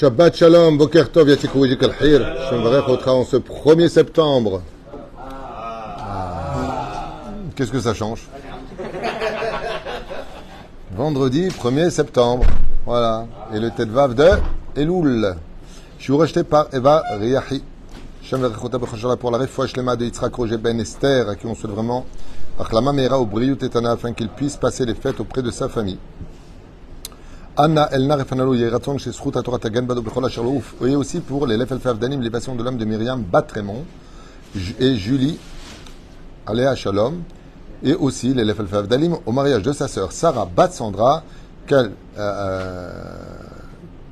Shabbat Shalom, Boker Tov, Yatikou Yikal Hir. Je me verrai en ce 1er septembre. Qu'est-ce que ça change? Vendredi 1er septembre. Voilà. Et le Tedvav de Elul. Je suis rejeté par Eva Riahi. Je me verrai pour la réfoua Shlema de Yitzhak Roger Ben Esther, à qui on souhaite vraiment Achlama Meira au Briut Etana, afin qu'il puisse passer les fêtes auprès de sa famille. Anna Elna Refanalo Yeraton chez Srout Torah Tagan Bado Bechol Asherlouf. Et aussi pour les Lefel Favdanim, l'élévation de l'âme de Myriam Bat-Raymond et Julie Aléa Shalom. Et aussi les Lefel Favdalim au mariage de sa sœur Sarah Bat-Sandra, qu'elle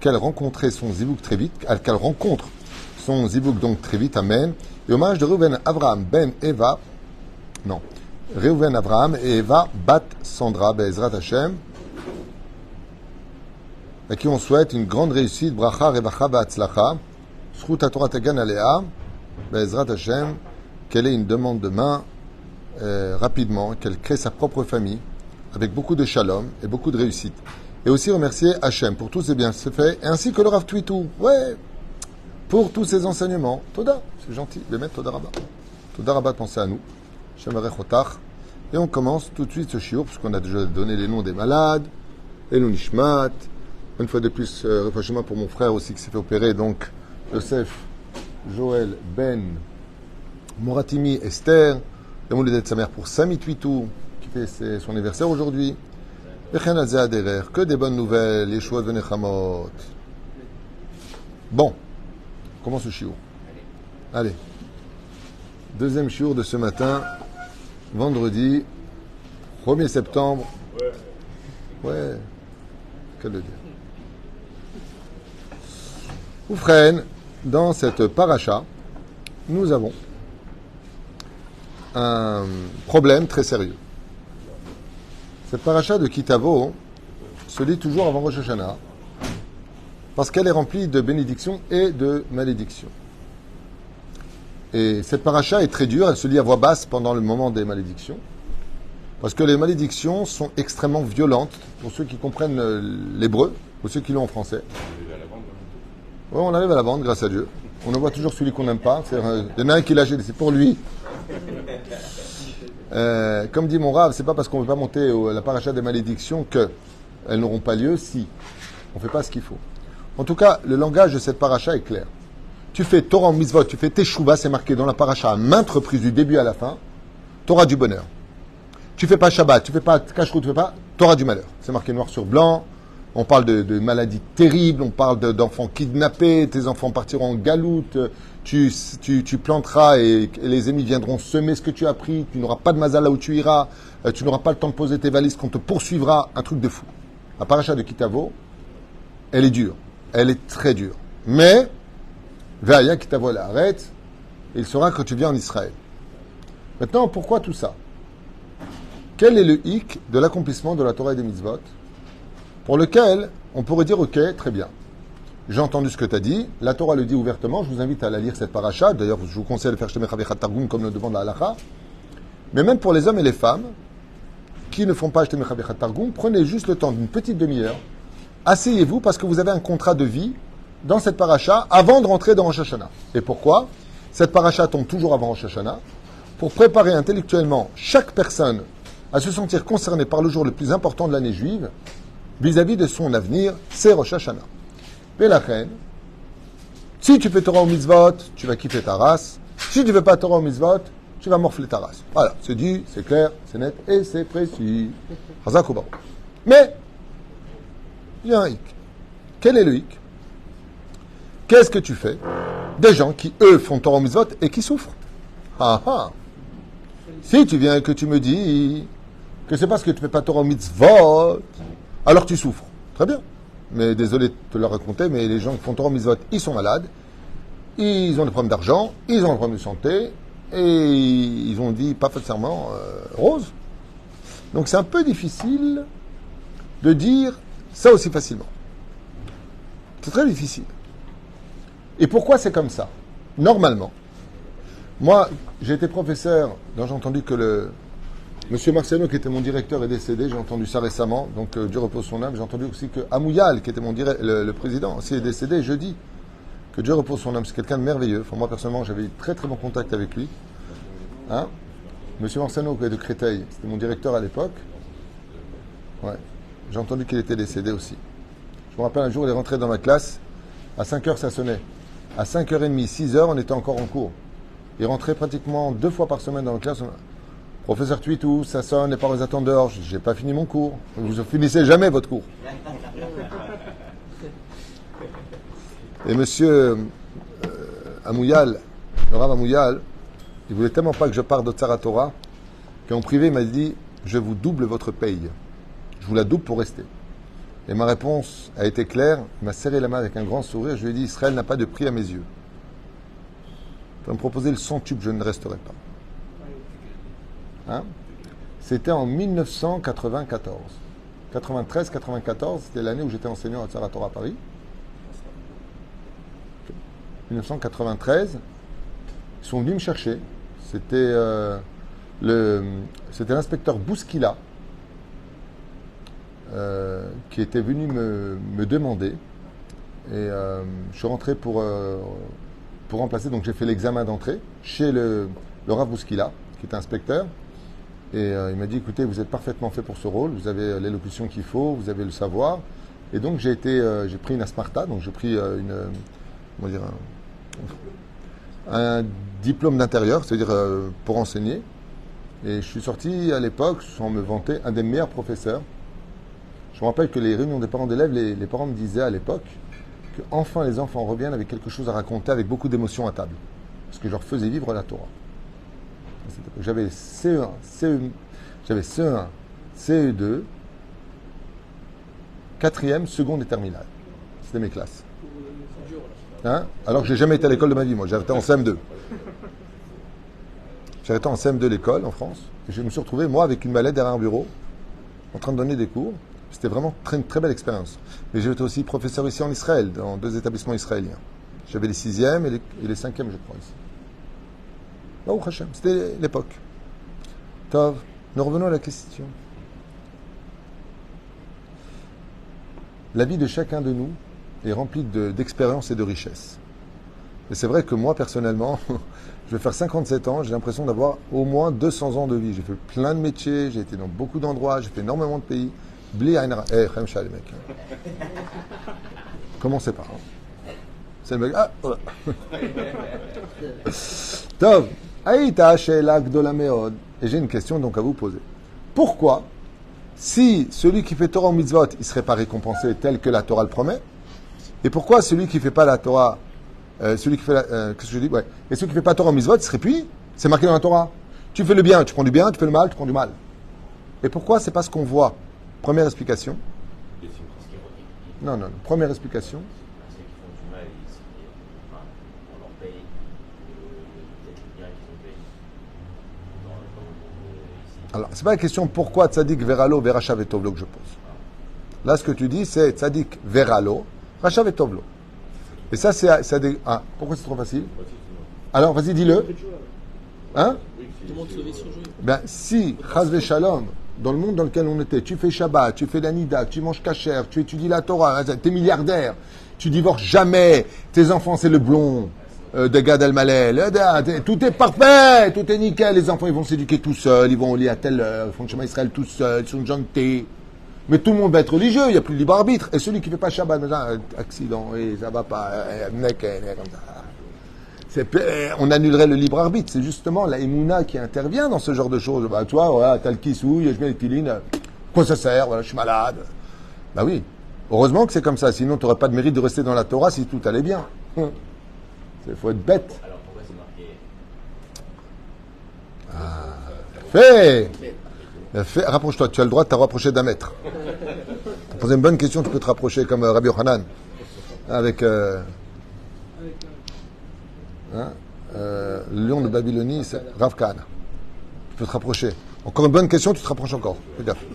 rencontrait son zibouk très vite, qu'elle rencontre son zibouk donc très vite, amen. Et au mariage de Reuven Avraham Ben Eva, non, Reuven Avraham et Eva Bat-Sandra Be'ezrat Hashem, à qui on souhaite une grande réussite, bracha, revacha, ba'atzlacha, zchut haTorah tagan alea, be'ezrat Hashem, qu'elle ait une demande de main rapidement, qu'elle crée sa propre famille, avec beaucoup de shalom et beaucoup de réussite. Et aussi remercier Hashem pour tous ses bienfaits, ainsi que le Rav Twitou, ouais, pour tous ses enseignements. Toda, c'est gentil, Bémet, Toda Rabba. Toda Rabba, pensez à nous. Shem Arechotach. Et on commence tout de suite ce shiur, puisqu'on a déjà donné les noms des malades, Elou Nishmat. Une fois de plus, réfléchissement pour mon frère aussi qui s'est fait opérer, donc Yosef, Joël, Ben, Moratimi, Esther, et mon de sa mère pour Sami Twitou, qui fait son anniversaire aujourd'hui. Que des bonnes nouvelles, Yeshua de Nechamot. Bon, comment ce shiur? Allez, deuxième shiur de ce matin, vendredi 1er septembre. Ouais, que le dire. Oufren, dans cette paracha, nous avons un problème très sérieux. Cette paracha de Kitavo se lit toujours avant Rosh Hashanah parce qu'elle est remplie de bénédictions et de malédictions. Et cette paracha est très dure, elle se lit à voix basse pendant le moment des malédictions parce que les malédictions sont extrêmement violentes pour ceux qui comprennent l'hébreu ou ceux qui l'ont en français. Ouais, on arrive à la bande, grâce à Dieu. On envoie toujours celui qu'on n'aime pas. Il y en a un qui l'a gêné, c'est pour lui. Comme dit mon Rav, c'est pas parce qu'on ne veut pas monter la paracha des malédictions qu'elles n'auront pas lieu si on ne fait pas ce qu'il faut. En tout cas, le langage de cette paracha est clair. Tu fais Torah en mitzvot, tu fais Teshuvah, c'est marqué dans la paracha à maintes reprises du début à la fin, Torah du bonheur. Tu fais pas Shabbat, tu fais pas Kashrut, tu fais pas Torah du malheur. C'est marqué noir sur blanc. On parle de maladies terribles, on parle d'enfants kidnappés, tes enfants partiront en galoute, tu planteras et les ennemis viendront semer ce que tu as pris, tu n'auras pas de mazal là où tu iras, tu n'auras pas le temps de poser tes valises, qu'on te poursuivra, un truc de fou. La paracha de Kitavo, elle est dure, elle est très dure. Mais, Ve'aya Kitavo la arrête, il sera que tu viens en Israël. Maintenant, pourquoi tout ça? Quel est le hic de l'accomplissement de la Torah et des mitzvot? Pour lequel on pourrait dire, ok, très bien. J'ai entendu ce que tu as dit, la Torah le dit ouvertement, je vous invite à la lire cette paracha, d'ailleurs je vous conseille de faire Shtemei Chavechat Targum comme le demande la halacha. Mais même pour les hommes et les femmes qui ne font pas Shtemei Chavechat Targum, prenez juste le temps d'une petite demi-heure, asseyez-vous parce que vous avez un contrat de vie dans cette paracha avant de rentrer dans Rosh Hashanah. Et pourquoi? Cette paracha tombe toujours avant Rosh Hashanah pour préparer intellectuellement chaque personne à se sentir concernée par le jour le plus important de l'année juive, vis-à-vis de son avenir, c'est Rosh Hashanah. Mais la reine, si tu fais Torah au mitzvot, tu vas kiffer ta race. Si tu ne fais pas Torah au mitzvot, tu vas morfler ta race. Voilà, c'est dit, c'est clair, c'est net et c'est précis. Chazak ou Baruch. Mais, il y a un hic. Quel est le hic? Qu'est-ce que tu fais des gens qui, eux, font Torah au mitzvot et qui souffrent? Ah ah. Si tu viens et que tu me dis que c'est parce que tu ne fais pas Torah au mitzvot, alors tu souffres. Très bien. Mais désolé de te le raconter, mais les gens qui font Torah mitzvot, ils sont malades, ils ont des problèmes d'argent, ils ont des problèmes de santé, et ils ont dit pas forcément rose. Donc c'est un peu difficile de dire ça aussi facilement. C'est très difficile. Et pourquoi c'est comme ça? Normalement, moi, j'ai été professeur, donc j'ai entendu que Monsieur Marciano, qui était mon directeur, est décédé. J'ai entendu ça récemment. Donc, Dieu repose son âme. J'ai entendu aussi que Amouyal, qui était le président, aussi est décédé jeudi. Que Dieu repose son âme. C'est quelqu'un de merveilleux. Enfin, moi, personnellement, j'avais eu très très bon contact avec lui. Hein? Monsieur Marciano, qui est de Créteil, c'était mon directeur à l'époque. Ouais. J'ai entendu qu'il était décédé aussi. Je me rappelle un jour, il est rentré dans ma classe. À 5 heures, ça sonnait. À 5h30, 6h, on était encore en cours. Il rentrait pratiquement 2 fois par semaine dans la classe. Professeur Tuitou, ça sonne, les parents attendent dehors. J'ai pas fini mon cours. Vous ne finissez jamais votre cours. Et monsieur Amouyal, le Rav Amouyal, il voulait tellement pas que je parte d'Otsara Torah qu'en privé, il m'a dit, je vous double votre paye. Je vous la double pour rester. Et ma réponse a été claire. Il m'a serré la main avec un grand sourire. Je lui ai dit, Israël n'a pas de prix à mes yeux. Pour me proposer le centuple, je ne resterai pas. Hein? C'était en 1994. 93-94, c'était l'année où j'étais enseignant à Otsara Torah à Paris. 1993, ils sont venus me chercher. C'était l'inspecteur Bouskila qui était venu me demander. Et je suis rentré pour remplacer. Donc j'ai fait l'examen d'entrée chez le Rav Bouskila, qui est inspecteur. Et il m'a dit, écoutez, vous êtes parfaitement fait pour ce rôle, vous avez l'élocution qu'il faut, vous avez le savoir. Et donc j'ai pris une asmarta, donc j'ai pris un diplôme d'intérieur, c'est-à-dire pour enseigner. Et je suis sorti à l'époque, sans me vanter, un des meilleurs professeurs. Je me rappelle que les réunions des parents d'élèves, les parents me disaient à l'époque qu'enfin les enfants reviennent avec quelque chose à raconter, avec beaucoup d'émotions à table. Parce que je leur faisais vivre la Torah. J'avais CE1, CE2, 4e, seconde et terminale. C'était mes classes. Hein? Alors que j'ai jamais été à l'école de ma vie, moi. J'ai arrêté en CM2. J'ai arrêté en CM2 l'école en France. Et je me suis retrouvé, moi, avec une mallette derrière un bureau, en train de donner des cours. C'était vraiment une très belle expérience. Mais j'ai été aussi professeur ici en Israël, dans 2 établissements israéliens. J'avais les 6e et les 5e, je crois, ici. Baruch Hashem, c'était l'époque. Tov, nous revenons à la question. La vie de chacun de nous est remplie d'expériences et de richesses. Et c'est vrai que moi, personnellement, je vais faire 57 ans, j'ai l'impression d'avoir au moins 200 ans de vie. J'ai fait plein de métiers, j'ai été dans beaucoup d'endroits, j'ai fait énormément de pays. Bli Aïnara. Khaim Shah, les mecs. Commencez par. C'est le mec. Ah, voilà. Tov. Aïta Sheila Gdola Meod. Et j'ai une question donc à vous poser. Pourquoi, si celui qui fait Torah ou mitzvot, il ne serait pas récompensé tel que la Torah le promet, et pourquoi celui qui ne fait pas la Torah, celui qui fait la, qu'est-ce que je dis? Ouais. Et celui qui ne fait pas Torah ou mitzvot, il serait puni? C'est marqué dans la Torah. Tu fais le bien, tu prends du bien, tu fais le mal, tu prends du mal. Et pourquoi c'est pas ce qu'on voit? Première explication. Non. Première explication. Alors, c'est pas la question pourquoi Tzadik Veralo, Verachav et Tovlo que je pose. Là, ce que tu dis, c'est Tzadik Veralo, Rachav et Tovlo. Et ça, c'est ah, pourquoi c'est trop facile? Alors, vas-y, dis-le. Hein? Ben, si, Chazve Shalom, dans le monde dans lequel on était, tu fais Shabbat, tu fais la Nida, tu manges kasher, tu étudies la Torah, tu es milliardaire, tu divorces jamais, tes enfants, c'est le blond. De Gad Elmaleh, tout est parfait, tout est nickel, les enfants ils vont s'éduquer tout seuls, ils vont au lit à telle heure, ils font le chemin Israël tout seuls, ils sont gentils. Mais tout le monde va être religieux, il n'y a plus de libre arbitre. Et celui qui ne fait pas Shabbat, accident, ça va pas, comme ça. On annulerait le libre arbitre. C'est justement la Emouna qui intervient dans ce genre de choses. Bah, toi, voilà, t'as le kissouille, je mets les pilines, quoi ça sert, voilà, je suis malade. Bah oui, heureusement que c'est comme ça, sinon tu n'aurais pas de mérite de rester dans la Torah si tout allait bien. Il faut être bête. Alors pourquoi c'est marqué Fais. Rapproche-toi, tu as le droit de te rapprocher d'un mètre. Tu poses une bonne question, tu peux te rapprocher comme Rabbi Yochanan. Avec le lion de Babylonie, c'est Rav Kahana. Tu peux te rapprocher. Encore une bonne question, tu te rapproches encore. Fais gaffe.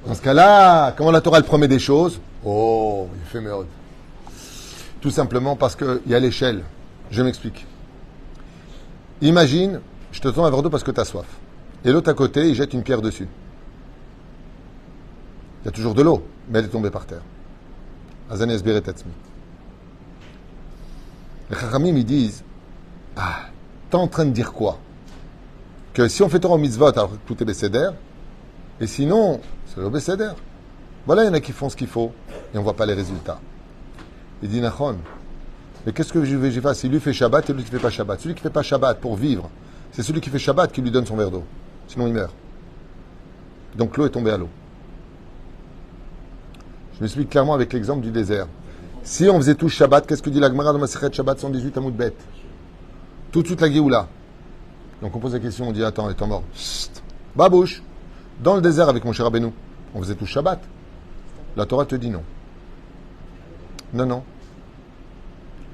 Dans ce cas-là, comment la Torah elle promet des choses? Oh, il fait merde. Tout simplement parce qu'il y a l'échelle. Je m'explique. Imagine, je te tends un verre d'eau parce que tu as soif. et l'autre à côté, il jette une pierre dessus. Il y a toujours de l'eau, mais elle est tombée par terre. Azani Esberet Tatsmi. Les Chachamim, ils disent, t'es en train de dire quoi? Que si on fait Torah mitzvot, alors tout est bécéder, et sinon, c'est le bécéder. Voilà, il y en a qui font ce qu'il faut, et on ne voit pas les résultats. Il dit, Nachon, mais qu'est-ce que je vais faire? Si lui fait Shabbat, et lui qui ne fait pas Shabbat. Celui qui ne fait pas Shabbat pour vivre, c'est celui qui fait Shabbat qui lui donne son verre d'eau. Sinon, il meurt. Donc l'eau est tombée à l'eau. Je m'explique clairement avec l'exemple du désert. Si on faisait tous Shabbat, qu'est-ce que dit la Gemara dans Masechet Shabbat 118 Amoud Bet? Tout de suite la Géoula. Donc on pose la question, on dit, attends, étant mort. Chut, babouche. Dans le désert avec mon cher Rabbeinu, on faisait tous Shabbat. La Torah te dit non. Non, non.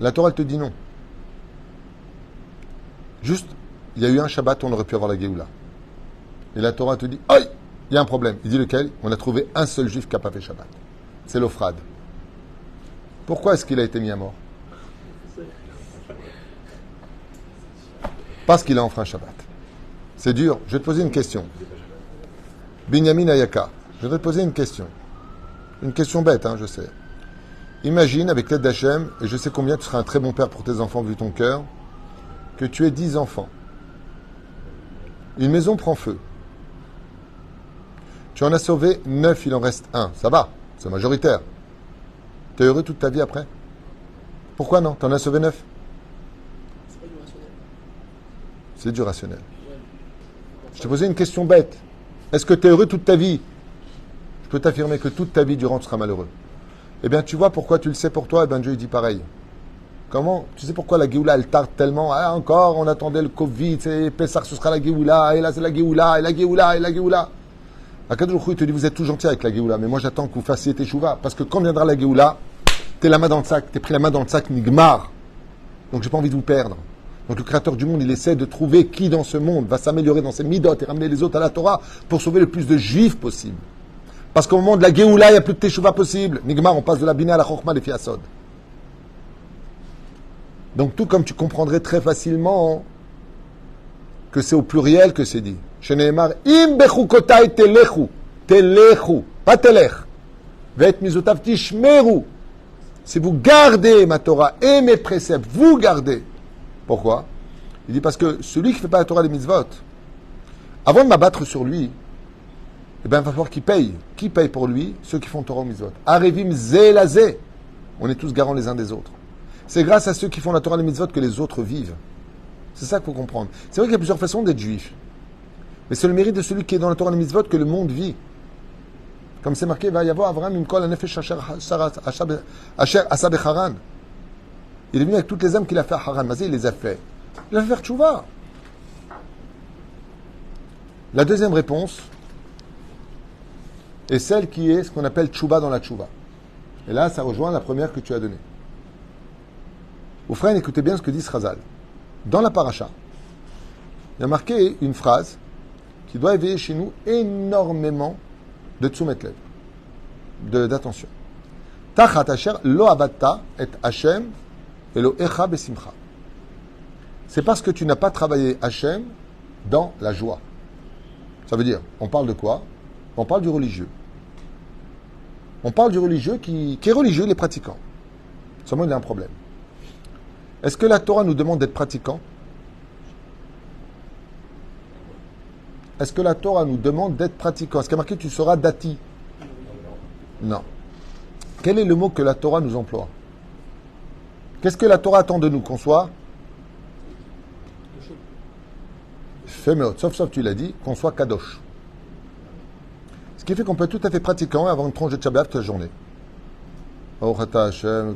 La Torah te dit non. Juste, il y a eu un Shabbat où on aurait pu avoir la Géoula. Et la Torah te dit, aïe, il y a un problème. Il dit lequel? On a trouvé un seul juif qui n'a pas fait Shabbat. C'est l'Ophrad. Pourquoi est-ce qu'il a été mis à mort? Parce qu'il a enfreint Shabbat. C'est dur. Je vais te poser une question. Binyamin Ayaka, je vais te poser une question. Une question bête, je sais. Imagine, avec l'aide d'Hachem, et je sais combien tu seras un très bon père pour tes enfants vu ton cœur, que tu aies 10 enfants. Une maison prend feu. Tu en as sauvé 9, il en reste 1. Ça va, c'est majoritaire. Tu es heureux toute ta vie après? Pourquoi non? Tu en as sauvé 9? C'est pas du rationnel. C'est du rationnel. Je t'ai posé une question bête. Est-ce que tu es heureux toute ta vie? Je peux t'affirmer que toute ta vie durant, tu seras malheureux. Eh bien, tu vois pourquoi tu le sais pour toi? Eh bien, Dieu, il dit pareil. Comment? Tu sais pourquoi la Géoula, elle tarde tellement? Encore, on attendait le Covid, c'est Pessah, ce sera la Géoula, et là, c'est la Géoula, et la Géoula, et la Géoula. Akadosh Baruch Hu, il te dit, vous êtes tous gentils avec la Géoula, mais moi, j'attends que vous fassiez Teshuvah, parce que quand viendra la Géoula, t'es la main dans le sac, t'es pris la main dans le sac, Nigmar. Donc, j'ai pas envie de vous perdre. Donc, le Créateur du monde, il essaie de trouver qui dans ce monde va s'améliorer dans ses midot et ramener les autres à la Torah pour sauver le plus de juifs possible. Parce qu'au moment de la Géoula, il n'y a plus de Teshuvah possible. Nigmar, on passe de la Bina à la Chokhmah, les Fiasod. Donc, tout comme tu comprendrais très facilement que c'est au pluriel que c'est dit. Sheneemar, im bechukotai telechu. Telechu. Pas telech. Vet mizotav tishmeru. Si vous gardez ma Torah et mes préceptes, vous gardez. Pourquoi? Il dit parce que celui qui ne fait pas la Torah et les mitzvot, avant de m'abattre sur lui, eh bien, il va falloir qu'il paye. Qui paye pour lui? Ceux qui font Torah et mitzvot. Arevim zelazé. On est tous garants les uns des autres. C'est grâce à ceux qui font la Torah et les mitzvot que les autres vivent. C'est ça qu'il faut comprendre. C'est vrai qu'il y a plusieurs façons d'être juif. Mais c'est le mérite de celui qui est dans la Torah et les mitzvot que le monde vit. Comme c'est marqué, il va y avoir Avraham une kol nefesh asher asa becharan. Il est venu avec toutes les âmes qu'il a fait à Haran. Mazé, il les a fait. Il a fait faire tchouva. La deuxième réponse est celle qui est ce qu'on appelle tchouva dans la tchouva. Et là, ça rejoint la première que tu as donnée. Aux frères, écoutez bien ce que dit Srazal. Dans la paracha, il y a marqué une phrase qui doit éveiller chez nous énormément de tzumet lev, d'attention. Tachat asher lo avatta et Hashem elo echa besimcha. C'est parce que tu n'as pas travaillé Hashem dans la joie. Ça veut dire, on parle de quoi? On parle du religieux. On parle du religieux qui est religieux, il est pratiquant. Seulement, il a un problème. Est-ce que la Torah nous demande d'être pratiquant? Est-ce que la Torah nous demande d'être pratiquant? Est-ce qu'il y a marqué tu seras dati? Non. Quel est le mot que la Torah nous emploie? Qu'est-ce que la Torah attend de nous? Qu'on soit Féméot, sauf tu l'as dit, qu'on soit kadosh. Ce qui fait qu'on peut être tout à fait pratiquant et avoir une tranche de Shabbat toute la journée. Oh, Hashem,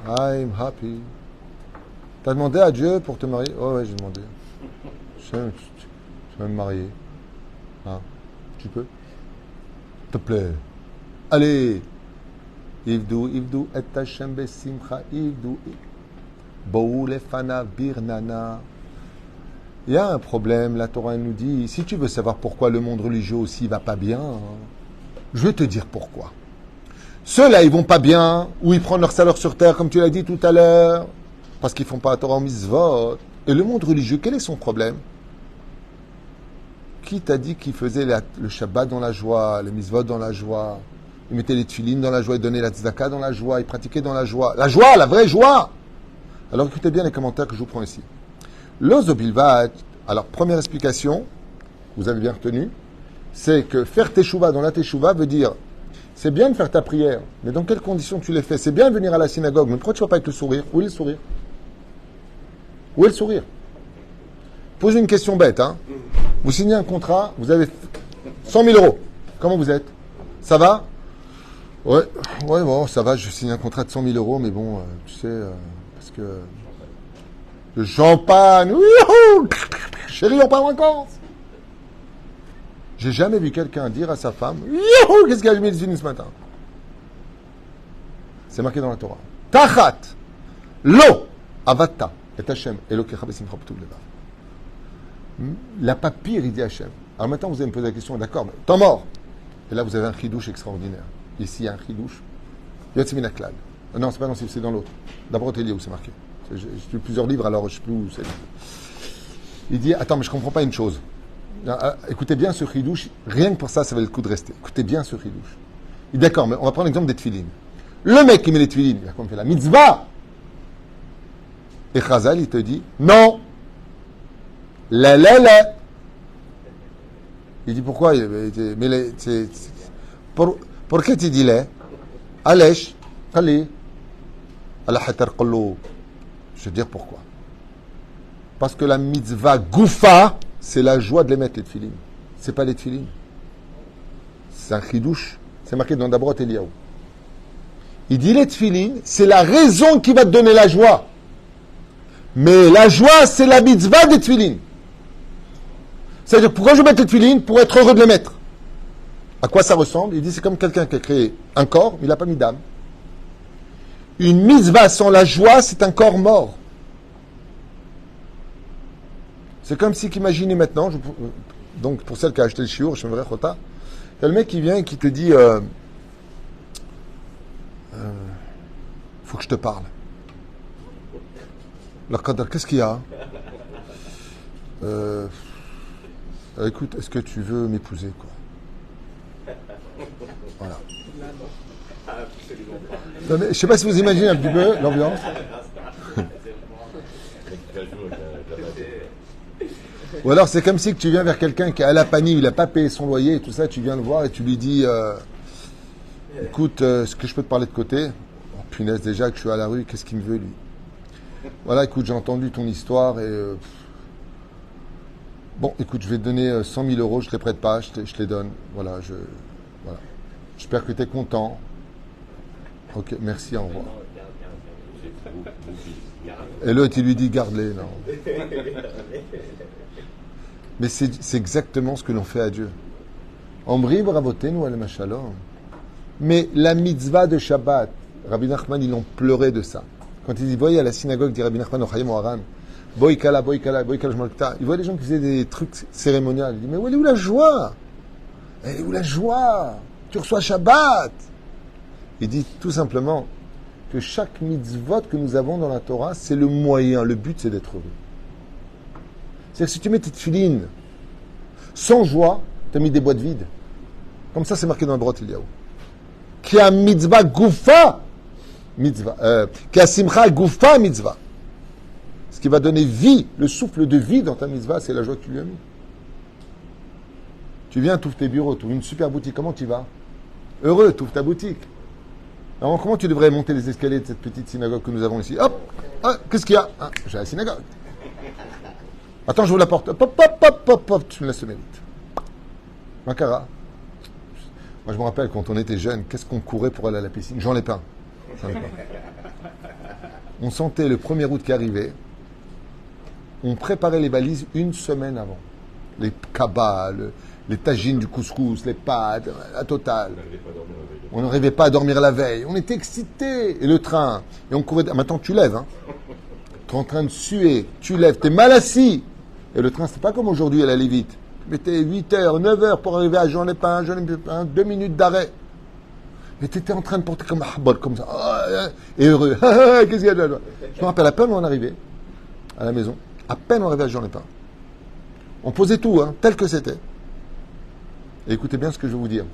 I'm happy. T'as demandé à Dieu pour te marier? Oh ouais, j'ai demandé. Je vais me marier. Ah, tu peux? S'il te plaît. Allez. Ivdu et Hashem besimcha, ivdu. Bou lefana birnana. Il y a un problème, la Torah nous dit, si tu veux savoir pourquoi le monde religieux aussi va pas bien, je vais te dire pourquoi. Ceux-là, ils vont pas bien, ou ils prennent leur salaire sur terre, comme tu l'as dit tout à l'heure, parce qu'ils font pas la Torah en mitzvot. Et le monde religieux, quel est son problème? Qui t'a dit qu'il faisait le Shabbat dans la joie, le Mitzvot dans la joie, il mettait les tefilines dans la joie, il donnait la tzedaka dans la joie, il pratiquait dans la joie. La joie, la vraie joie! Alors écoutez bien les commentaires que je vous prends ici. L'ozobilvat, alors première explication, vous avez bien retenu, c'est que faire teshuva dans la teshuva veut dire, c'est bien de faire ta prière, mais dans quelles conditions tu les fais? C'est bien de venir à la synagogue, mais pourquoi tu ne vas pas avec le sourire? Où est le sourire? Où est le sourire? Posez une question bête, hein. Vous signez un contrat, vous avez 100 000 euros. Comment vous êtes? Ça va? Ouais, bon, ça va, je signe un contrat de 100 000 euros, mais bon, tu sais, parce que... Le champagne, oui, chérie, on part en vacances. J'ai jamais vu quelqu'un dire à sa femme, youhou, qu'est-ce qu'il a mis les unis ce matin? C'est marqué dans la Torah. Tachat, lo, avatta, et Hashem, elokecha besimcha b'tov levav. La pas pire, il dit Hashem. Alors maintenant, vous allez me poser la question, d'accord, mais temps mort. Et là, vous avez un chidouche extraordinaire. Ici, il y a un chidouche. Yotziminaklal. Non, c'est pas dans c'est dans l'autre. D'abord, Télié, où c'est marqué. J'ai lu plusieurs livres, alors je ne sais plus où c'est. Il dit, attends, mais je ne comprends pas une chose. Écoutez bien ce chidouche. Rien que pour ça, ça valait le coup de rester. Écoutez bien ce chidouche. Il dit, d'accord, mais on va prendre l'exemple des tefilines. Le mec qui met les tefilines, il a comme fait la mitzvah. Et Chazal, il te dit, non. La. Il dit, pourquoi? Mais pourquoi tu dis là? Alèche, Kali, Allah hatar qulub. Je vais dire pourquoi. Parce que la mitzvah goufa, c'est la joie de les mettre, les tefilines. C'est pas les tefilines. C'est un chidouche. C'est marqué dans Dabrot Eliyahu. Il dit les tefilines, c'est la raison qui va te donner la joie. Mais la joie, c'est la mitzvah des tefilines. C'est-à-dire, pourquoi je mets les tefilines? Pour être heureux de les mettre. À quoi ça ressemble? Il dit, c'est comme quelqu'un qui a créé un corps, mais il n'a pas mis d'âme. Une mitzvah sans la joie, c'est un corps mort. C'est comme si, imaginez maintenant, donc pour celle qui a acheté le chiour, je me verrai Chota, il y a le mec qui vient et qui te dit faut que je te parle. La Qadar, qu'est-ce qu'il y a? Écoute, est-ce que tu veux m'épouser, quoi? Voilà. Non, mais, je ne sais pas si vous imaginez un petit peu l'ambiance. Ou alors c'est comme si que tu viens vers quelqu'un qui est à la panique, il n'a pas payé son loyer et tout ça, tu viens le voir et tu lui dis écoute, est-ce que je peux te parler de côté? Oh, punaise, déjà que je suis à la rue, qu'est-ce qu'il me veut lui? Voilà, écoute, j'ai entendu ton histoire et bon, écoute, je vais te donner 100 000 euros, je ne les prête pas, je te les donne. Voilà, voilà. J'espère que tu es content. Ok, merci, au revoir. Et l'autre, il lui dit, garde-les. Non. Mais c'est exactement ce que l'on fait à Dieu. Omri bravotenu al mashalom. Mais la mitzvah de Shabbat, Rabbi Nachman, ils ont pleuré de ça. Quand il dit, voyez à la synagogue, dit Rabbi Nachman, au Chayim au Haran, boikala, jmalkta. Il voit des gens qui faisaient des trucs cérémoniaux. Il dit, mais où est la joie? Elle est où la joie? Tu reçois Shabbat. Il dit tout simplement que chaque mitzvot que nous avons dans la Torah, c'est le moyen, le but c'est d'être heureux. C'est-à-dire que si tu mets tes tefilines sans joie, tu as mis des boîtes vides. Comme ça c'est marqué dans le Brot Eliyahu. Qui a mitzvah goufa mitzvah. Qui a simcha goufa mitzvah. Ce qui va donner vie, le souffle de vie dans ta mitzvah, c'est la joie que tu lui as mis. Tu viens, tu ouvres tes bureaux, tu ouvres une super boutique, comment tu vas? Heureux, tu ouvres ta boutique. Alors, comment tu devrais monter les escaliers de cette petite synagogue que nous avons ici? Hop, qu'est-ce qu'il y a? J'ai la synagogue. Attends, je vous la porte. Hop, tu me laisses le mérite. Makara. Moi, je me rappelle quand on était jeune, qu'est-ce qu'on courait pour aller à la piscine? Jean Lépin. On sentait le 1er août qui arrivait. On préparait les valises une semaine avant. Les cabas, les tagines du couscous, les pâtes, la totale. On n'arrivait pas à dormir la veille. On était excités. Et le train. Et on courait. Maintenant, tu lèves. Hein. Tu es en train de suer. Tu lèves. Tu es mal assis. Et le train, c'est pas comme aujourd'hui, elle allait vite. Tu mettais 8h, 9h pour arriver à Jean-Lépin, 2 minutes d'arrêt. Et tu étais en train de porter comme un bol, comme ça. Et heureux. Qu'est-ce qu'il y a? Je me rappelle à peine où on arrivait à la maison. À peine on arrivait à Jean Lépin. On posait tout, hein, tel que c'était. Et écoutez bien ce que je vais vous dire.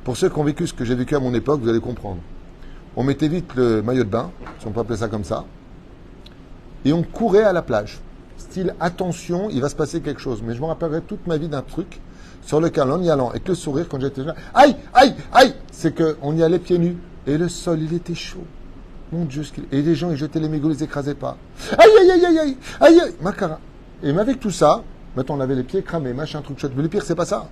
Pour ceux qui ont vécu ce que j'ai vécu à mon époque, vous allez comprendre. On mettait vite le maillot de bain, si on peut appeler ça comme ça, et on courait à la plage. Style, attention, il va se passer quelque chose. Mais je me rappellerai toute ma vie d'un truc sur lequel, en y allant, avec le sourire, quand j'étais jeune, aïe, aïe, aïe, c'est qu'on y allait pieds nus. Et le sol, il était chaud. Mon Dieu, et les gens, ils jetaient les mégots, ils les écrasaient pas. Aïe, aïe, aïe, aïe, aïe, aïe, aïe, macara. Et mais avec tout ça, maintenant on avait les pieds cramés, machin, truc chouette. Mais le pire, c'est pas ça.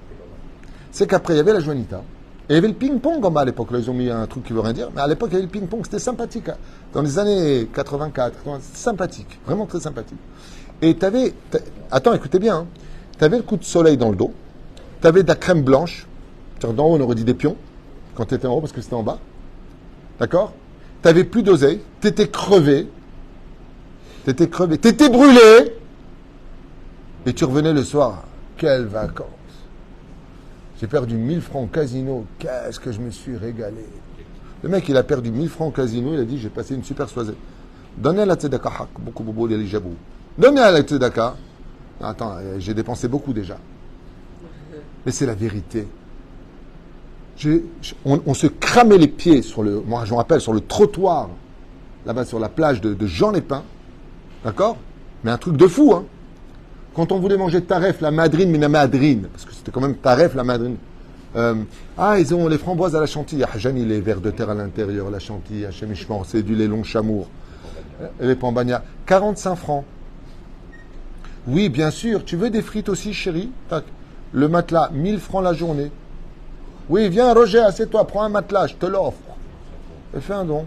C'est qu'après, il y avait la Joanita. Et il y avait le ping-pong en bas à l'époque. Là, ils ont mis un truc qui veut rien dire. Mais à l'époque, il y avait le ping-pong. C'était sympathique. Hein. Dans les années 84, c'était sympathique. Vraiment très sympathique. Et t'avais... Attends, écoutez bien. Hein. T'avais le coup de soleil dans le dos. T'avais de la crème blanche. D'en haut, on aurait dit des pions. Quand t'étais en haut, parce que c'était en bas. D'accord? T'avais plus d'oseille. T'étais crevé. T'étais brûlé. Et tu revenais le soir. Quelles vacances. J'ai perdu 1000 francs au casino. Qu'est-ce que je me suis régalé. Le mec, il a perdu 1000 francs au casino. Il a dit, j'ai passé une super soirée. Donnez à la tzedaka hak. Beaucoup, beaucoup, les jabou. Donnez à la tzedaka. Attends, j'ai dépensé beaucoup déjà. Mais c'est la vérité. On se cramait les pieds sur le, moi je me rappelle, sur le trottoir, là-bas sur la plage de Jean Lépin. D'accord? Mais un truc de fou, hein. Quand on voulait manger taref, la madrine, mais la madrine, parce que c'était quand même taref, la madrine. Ils ont les framboises à la chantilly. Jani, les vers de terre à l'intérieur, la chantilly, Hachemichman, c'est du lait long chamour. Les pambagnas. 45 francs. Oui, bien sûr. Tu veux des frites aussi, chérie? Tac. Le matelas, 1000 francs la journée. Oui, viens, Roger, assieds-toi, prends un matelas, je te l'offre. Et fais un don.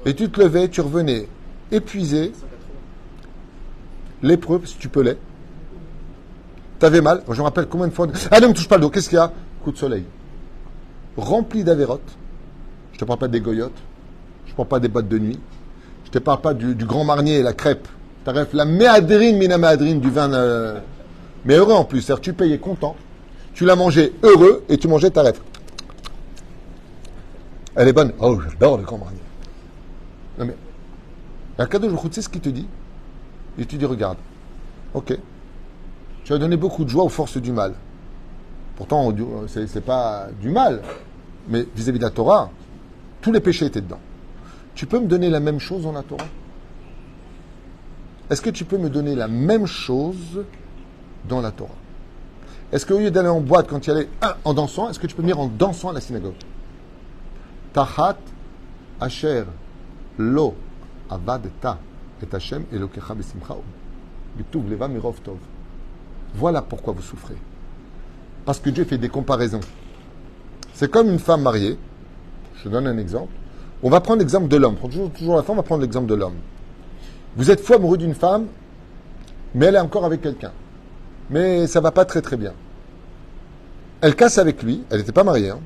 Et tu te levais, tu revenais épuisé. Lépreux, si tu peux l'être. T'avais mal. Je me rappelle combien de fois. Ah, ne me touche pas le dos. Qu'est-ce qu'il y a? Coup de soleil. Rempli d'avérotes. Je te parle pas des goyottes. Je te parle pas des boîtes de nuit. Je te parle pas du grand marnier, la crêpe. T'arrêtes la méadrine, mina méadrine, du vin. Mais heureux en plus. C'est-à-dire, tu payais content. Tu l'as mangé heureux et tu mangeais ta rêve. Elle est bonne. Oh, j'adore le grand marnier. Non mais. Un cadeau, je sais ce qu'il te dit. Et tu dis, regarde, ok, tu as donné beaucoup de joie aux forces du mal. Pourtant, c'est pas du mal, mais vis-à-vis de la Torah, tous les péchés étaient dedans. Tu peux me donner la même chose dans la Torah? Est-ce que tu peux me donner la même chose dans la Torah? Est-ce qu'au lieu d'aller en boîte quand tu y allais en dansant, est-ce que tu peux venir en dansant à la synagogue? Tahat asher lo avadta et Hashem Elokecha besimcha bituv leva mirov tov. Voilà pourquoi vous souffrez. Parce que Dieu fait des comparaisons. C'est comme une femme mariée. Je te donne un exemple. On va prendre l'exemple de l'homme. Toujours la femme, on va prendre l'exemple de l'homme. Vous êtes fou amoureux d'une femme, mais elle est encore avec quelqu'un. Mais ça va pas très très bien. Elle casse avec lui, elle n'était pas mariée, hein,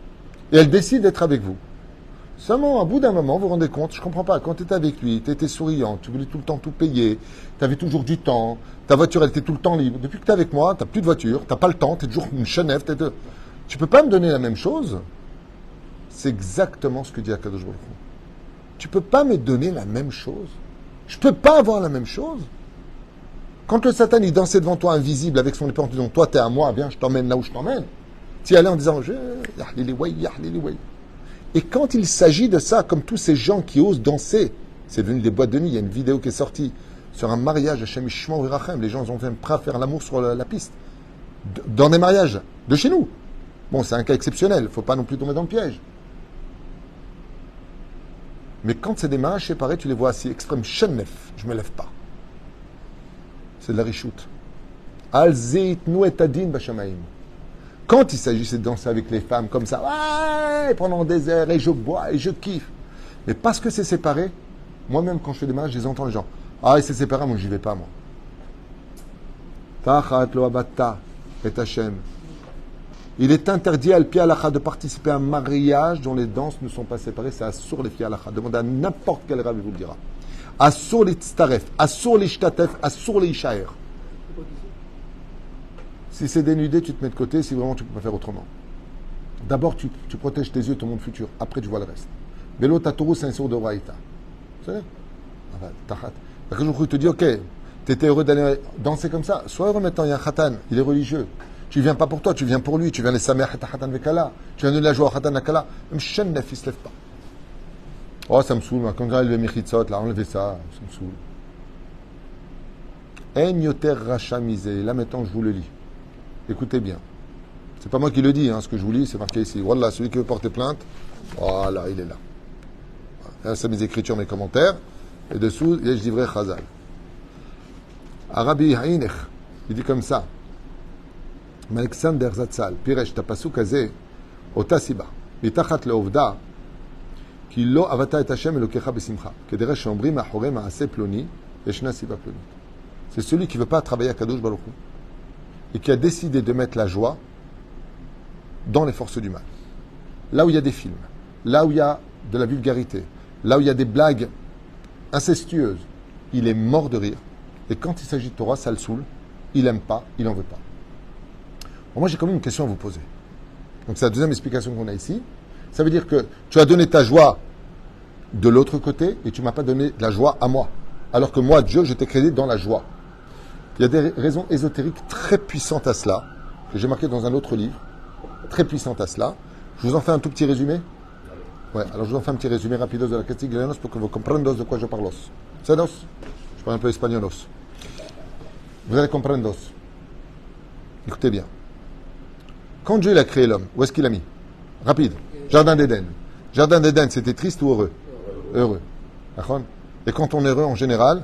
et elle décide d'être avec vous. Seulement, à bout d'un moment, vous vous rendez compte, je comprends pas, quand tu étais avec lui, tu étais souriant, tu voulais tout le temps tout payer, tu avais toujours du temps, ta voiture, elle était tout le temps libre. Depuis que tu es avec moi, tu n'as plus de voiture, tu n'as pas le temps, tu es toujours une chenève. Tu peux pas me donner la même chose? C'est exactement ce que dit Akadosh Baruch Hu. Tu peux pas me donner la même chose? Je peux pas avoir la même chose? Quand le Satan, il dansait devant toi invisible avec son épée en te disant, toi, tu es à moi, viens, je t'emmène là où je t'emmène. Tu y allais en disant, et quand il s'agit de ça, comme tous ces gens qui osent danser, c'est devenu des boîtes de nuit, il y a une vidéo qui est sortie sur un mariage à Shemishman ou Rachem, les gens ont fait prêt à faire l'amour sur la piste, dans des mariages de chez nous. Bon, c'est un cas exceptionnel, il ne faut pas non plus tomber dans le piège. Mais quand c'est des mariages séparés, tu les vois assis, extrême chenef, je ne me lève pas. C'est de la richoute. Al-Zeit nou et adin b'shamaim. Quand il s'agissait de danser avec les femmes comme ça, ouais, pendant des heures, et je bois, et je kiffe. Mais parce que c'est séparé, moi-même, quand je fais des mariages, je les entends les gens. Ah, c'est séparé, moi, j'y vais pas, moi. Tachat lo abatta et Hashem. Il est interdit à l'pi halakha de participer à un mariage dont les danses ne sont pas séparées. C'est assour les fi halakha. Demandez à n'importe quel rabbi vous le dira. Assour les tztaref, assour les shtatef, assour les ishaer. Si c'est dénudé, tu te mets de côté, si vraiment tu ne peux pas faire autrement. D'abord, tu protèges tes yeux, ton monde futur. Après, tu vois le reste. Belo Tatoru, c'est un sourd de Raïta. Vous savez? Tahat. Quand je te dis, ok, Tu étais heureux d'aller danser comme ça. Sois heureux maintenant, il y a un khatan, il est religieux. Tu viens pas pour toi, tu viens pour lui. Tu viens les samer khatan vekala. Tu viens donner la joie au khatan akala. Même Shen Nef, il se lève pas. Oh, ça me saoule, quand on a levé Michitzot, là, enlever ça, ça me saoule. En yoter racha misé. Là, maintenant, je vous le lis. Écoutez bien. C'est pas moi qui le dis, hein, ce que je vous lis, c'est marqué ici. Voilà, celui qui veut porter plainte, voilà, il est là. Là, c'est mes écritures, mes commentaires. Et dessous, il y a je livrai Chazal. Arabi Haïnech, il dit comme ça. Alexander Zatzal, Piresh Tapasuk Azé, Otasiba, Mitachat Leovda, qui lo avata et Hashem elokecha besimcha. Kederesh Ombri Mahore Maase Ploni, Eshna Siba Ploni. C'est celui qui ne veut pas travailler à Kadosh Baruch Hu et qui a décidé de mettre la joie dans les forces du mal. Là où il y a des films, là où il y a de la vulgarité, là où il y a des blagues incestueuses, il est mort de rire. Et quand il s'agit de Torah, ça le saoule, il n'aime pas, il n'en veut pas. Bon, moi, j'ai quand même une question à vous poser. Donc, c'est la deuxième explication qu'on a ici. Ça veut dire que tu as donné ta joie de l'autre côté et tu ne m'as pas donné de la joie à moi. Alors que moi, Dieu, je t'ai créé dans la joie. Il y a des raisons ésotériques très puissantes à cela, que j'ai marqué dans un autre livre, très puissantes à cela. Je vous en fais un tout petit résumé. Ouais, alors je vous en fais un petit résumé rapidos de la Castiglianos pour que vous compreniez de quoi je parle. C'est dos. Je parle un peu espagnolos. Vous allez comprendre. Écoutez bien. Quand Dieu a créé l'homme, où est-ce qu'il l'a mis? Rapide. Jardin d'Éden. Jardin d'Éden, c'était triste ou heureux? Heureux. Et quand on est heureux en général,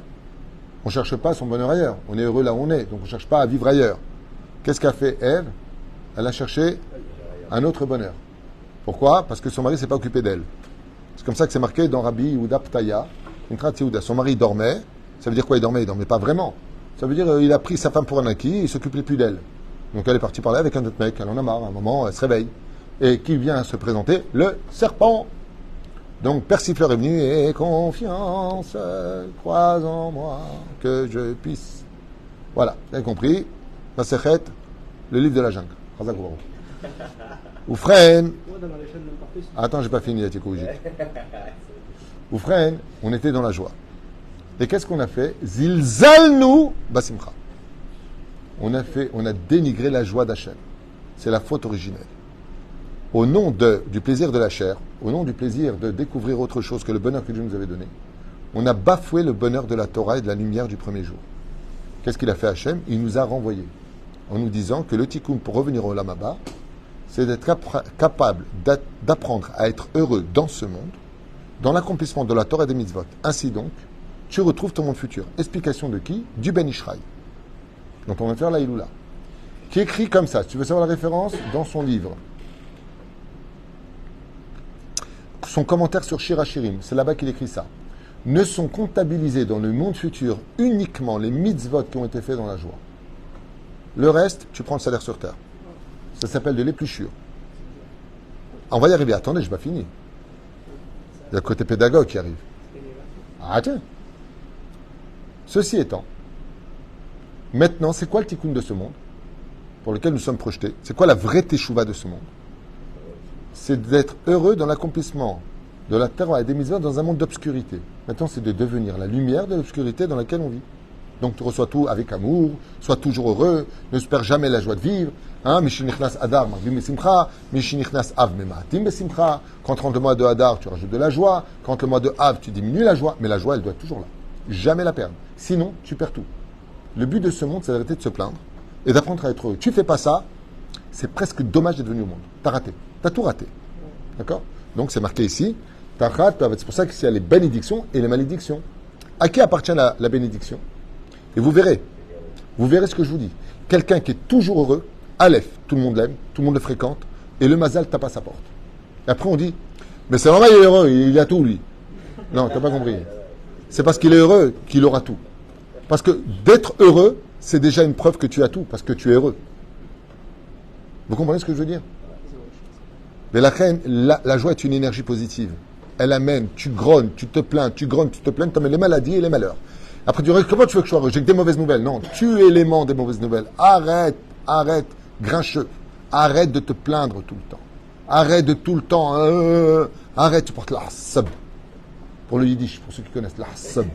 on ne cherche pas son bonheur ailleurs. On est heureux là où on est, donc on ne cherche pas à vivre ailleurs. Qu'est-ce qu'a fait Ève? Elle a cherché un autre bonheur. Pourquoi? Parce que son mari ne s'est pas occupé d'elle. C'est comme ça que c'est marqué dans Rabbi Yehuda Ptaya. Son mari dormait. Ça veut dire quoi il dormait? Il ne dormait pas vraiment. Ça veut dire qu'il a pris sa femme pour un acquis, il ne s'occupait plus d'elle. Donc elle est partie parler avec un autre mec, elle en a marre, à un moment, elle se réveille. Et qui vient se présenter? Le serpent. Donc Persifleur est venu, et confiance, crois en moi, que je puisse. Voilà, vous avez compris. La Sechet, le livre de la jungle. Oufren. Attends, j'ai pas fini, Oufren, on était dans la joie. Et qu'est-ce qu'on a fait? Zilzalnu basimcha. On a dénigré la joie d'Hachem. C'est la faute originelle. Au nom du plaisir de la chair, au nom du plaisir de découvrir autre chose que le bonheur que Dieu nous avait donné, on a bafoué le bonheur de la Torah et de la lumière du premier jour. Qu'est-ce qu'il a fait Hachem? Il nous a renvoyés en nous disant que le tikkun pour revenir au Olam Haba, c'est d'être capable d'apprendre à être heureux dans ce monde, dans l'accomplissement de la Torah et des mitzvot. Ainsi donc, tu retrouves ton monde futur. Explication de qui? Du Ben Ishraï, dont on va faire la Iloula, qui écrit comme ça. Si tu veux savoir la référence, dans son livre. Son commentaire sur Shir HaShirim, c'est là-bas qu'il écrit ça. Ne sont comptabilisés dans le monde futur uniquement les mitzvot qui ont été faits dans la joie. Le reste, tu prends le salaire sur terre. Ça s'appelle de l'épluchure. On va y arriver. Attendez, je n'ai pas fini. Il y a le côté pédagogue qui arrive. Ah tiens. Ceci étant, maintenant, c'est quoi le tikkun de ce monde pour lequel nous sommes projetés? C'est quoi la vraie teshuva de ce monde? C'est d'être heureux dans l'accomplissement de la terre et des mitzvot dans un monde d'obscurité. Maintenant, c'est de devenir la lumière de l'obscurité dans laquelle on vit. Donc, tu reçois tout avec amour, sois toujours heureux, ne perds jamais la joie de vivre. Mishinichnas Adar, Marvim Besimcha, Mishinichnas Av, Memaatim Besimcha. Quand rentre le mois de Adar, tu rajoutes de la joie. Quand le mois de Av, tu diminues la joie. Mais la joie, elle doit être toujours là. Jamais la perdre. Sinon, tu perds tout. Le but de ce monde, c'est d'arrêter de se plaindre et d'apprendre à être heureux. Tu fais pas ça, c'est presque dommage d'être venu au monde. T'as raté. T'as tout raté. D'accord? Donc, c'est marqué ici. C'est pour ça qu'il y a les bénédictions et les malédictions. À qui appartient la bénédiction? Et vous verrez ce que je vous dis. Quelqu'un qui est toujours heureux, Aleph, tout le monde l'aime, tout le monde le fréquente, et le Mazal tape à sa porte. Et après on dit, mais c'est normal, il est heureux, il a tout lui. Non, t'as pas compris. C'est parce qu'il est heureux qu'il aura tout. Parce que d'être heureux, c'est déjà une preuve que tu as tout, parce que tu es heureux. Vous comprenez ce que je veux dire? Mais la joie est une énergie positive. Elle amène, tu grognes, tu te plains, tu amènes les maladies et les malheurs. Après, tu dis, comment tu veux que je sois heureux? J'ai que des mauvaises nouvelles. Non, tu es l'aimant des mauvaises nouvelles. Arrête, grincheux. Arrête de te plaindre tout le temps. Arrête de tout le temps. Arrête, tu portes la hassab. Pour le yiddish, pour ceux qui connaissent la hassab.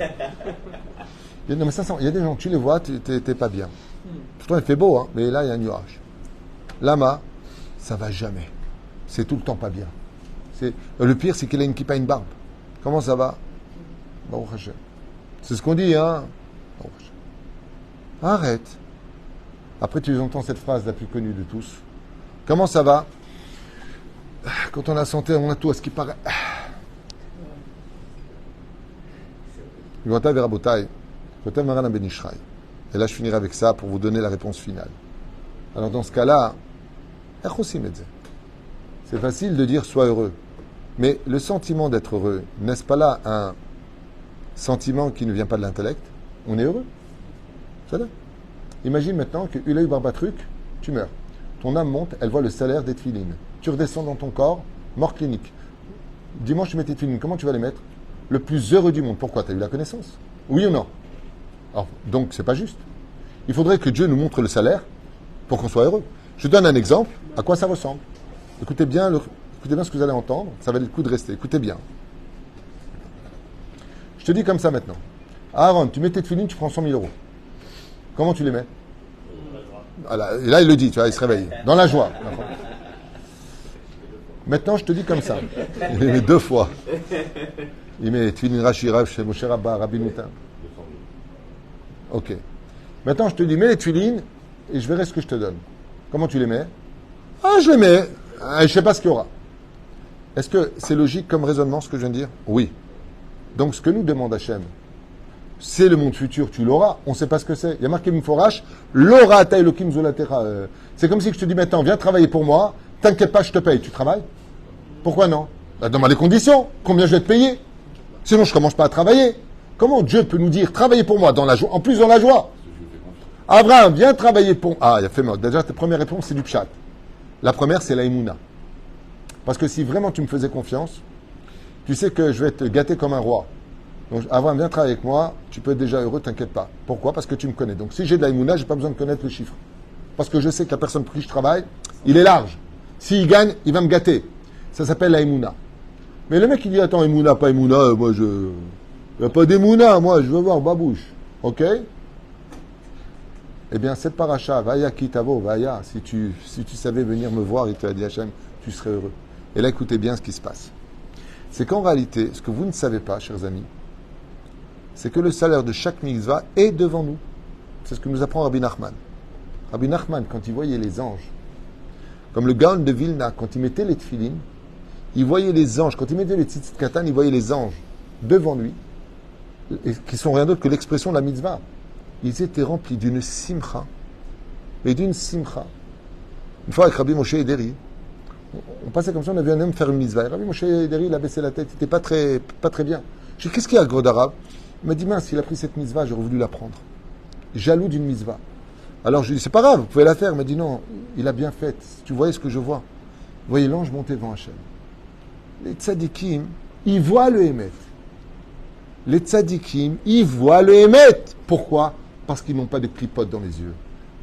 Non, mais sincèrement, il y a des gens, tu les vois, t'es pas bien. Pourtant, il fait beau, hein, mais là, il y a un nuage. Lama, ça va jamais. C'est tout le temps pas bien. Le pire, c'est qu'il a une kippa, une barbe. Comment ça va? Baruch Hashem. C'est ce qu'on dit, hein? Baruch Hashem. Arrête. Après, tu entends cette phrase la plus connue de tous. Comment ça va? Quand on a santé, on a tout à ce qui paraît. Et là, je finirai avec ça pour vous donner la réponse finale. Alors, dans ce cas-là, c'est facile de dire sois heureux. Mais le sentiment d'être heureux, n'est-ce pas là un sentiment qui ne vient pas de l'intellect? On est heureux. C'est là. Imagine maintenant que Ulay Barbatruc, tu meurs. Ton âme monte, elle voit le salaire des tefilines. Tu redescends dans ton corps, mort clinique. Dimanche, tu mets tes tefilines. Comment tu vas les mettre? Le plus heureux du monde. Pourquoi? Tu as eu la connaissance? Oui ou non? Alors, donc, c'est pas juste. Il faudrait que Dieu nous montre le salaire pour qu'on soit heureux. Je donne un exemple. À quoi ça ressemble? Écoutez bien ce que vous allez entendre. Ça valait le coup de rester. Écoutez bien. Je te dis comme ça maintenant. Aaron, tu mets tes tefilines, tu prends 100 000 euros. Comment tu les mets? Voilà. Et là, il le dit, tu vois, il se réveille. Dans la joie. Maintenant, je te dis comme ça. Il les met 2 fois. Il met tefilin Rashi chez Moshe Rabba, Rabbi Moutin. Ok. Maintenant, je te dis, mets les tefilines et je verrai ce que je te donne. Comment tu les mets? Ah, je les mets. Je ne sais pas ce qu'il y aura. Est-ce que c'est logique comme raisonnement, ce que je viens de dire? Oui. Donc, ce que nous demande Hachem, c'est le monde futur, tu l'auras. On ne sait pas ce que c'est. Il y a marqué Mforash, l'aura ta Elokim Zolatera. C'est comme si je te dis maintenant, viens travailler pour moi, t'inquiète pas, je te paye. Tu travailles? Pourquoi non? Bah, demande les conditions. Combien je vais te payer? Sinon, je ne commence pas à travailler. Comment Dieu peut nous dire, travaillez pour moi dans la joie, en plus dans la joie? Abraham, viens travailler pour... Ah, il a fait mort. Déjà, ta première réponse, c'est du pshat. La première, c'est la Emouna. Parce que si vraiment tu me faisais confiance, tu sais que je vais te gâter comme un roi. Donc, Abraham, viens travailler avec moi, tu peux être déjà heureux, t'inquiète pas. Pourquoi? Parce que tu me connais. Donc, si j'ai de la Emouna, j'ai pas besoin de connaître le chiffre. Parce que je sais que la personne pour qui je travaille, il est large. S'il gagne, il va me gâter. Ça s'appelle la Emouna. Mais le mec, il dit, attends, Emouna, pas Emouna, moi, il n'y a pas d'Emouna, moi, je veux voir babouche. Ok? Eh bien, cette paracha, Vaya Kitavo, Vaya, si tu savais venir me voir et te dit Hachem, tu serais heureux. Et là, écoutez bien ce qui se passe. C'est qu'en réalité, ce que vous ne savez pas, chers amis, c'est que le salaire de chaque mitzvah est devant nous. C'est ce que nous apprend Rabbi Nachman. Rabbi Nachman, quand il voyait les anges, comme le Gaon de Vilna, quand il mettait les tefilines, il voyait les anges, quand il mettait les tzitzit katan, il voyait les anges devant lui, qui sont rien d'autre que l'expression de la mitzvah. Ils étaient remplis d'une simcha, et d'une simcha. Une fois avec Rabbi Moshe Ederi, on passait comme ça, on a vu un homme faire une mitzvah. Et Rabbi Moshe Ederi, il a baissé la tête, il n'était pas très bien. Je dis, qu'est-ce qu'il y a, gros d'arabe? Il m'a dit, mince, il a pris cette mitzvah, j'aurais voulu la prendre. Jaloux d'une mitzvah. Alors je lui ai dit, c'est pas grave, vous pouvez la faire. Il m'a dit, non, il a bien fait. Tu voyais ce que je vois. Vous voyez l'ange monter devant Hachem. Les tzadikim, ils voient le Hémet. Les tzadikim, ils voient le Hémet. Pourquoi? Parce qu'ils n'ont pas de clipotes dans les yeux.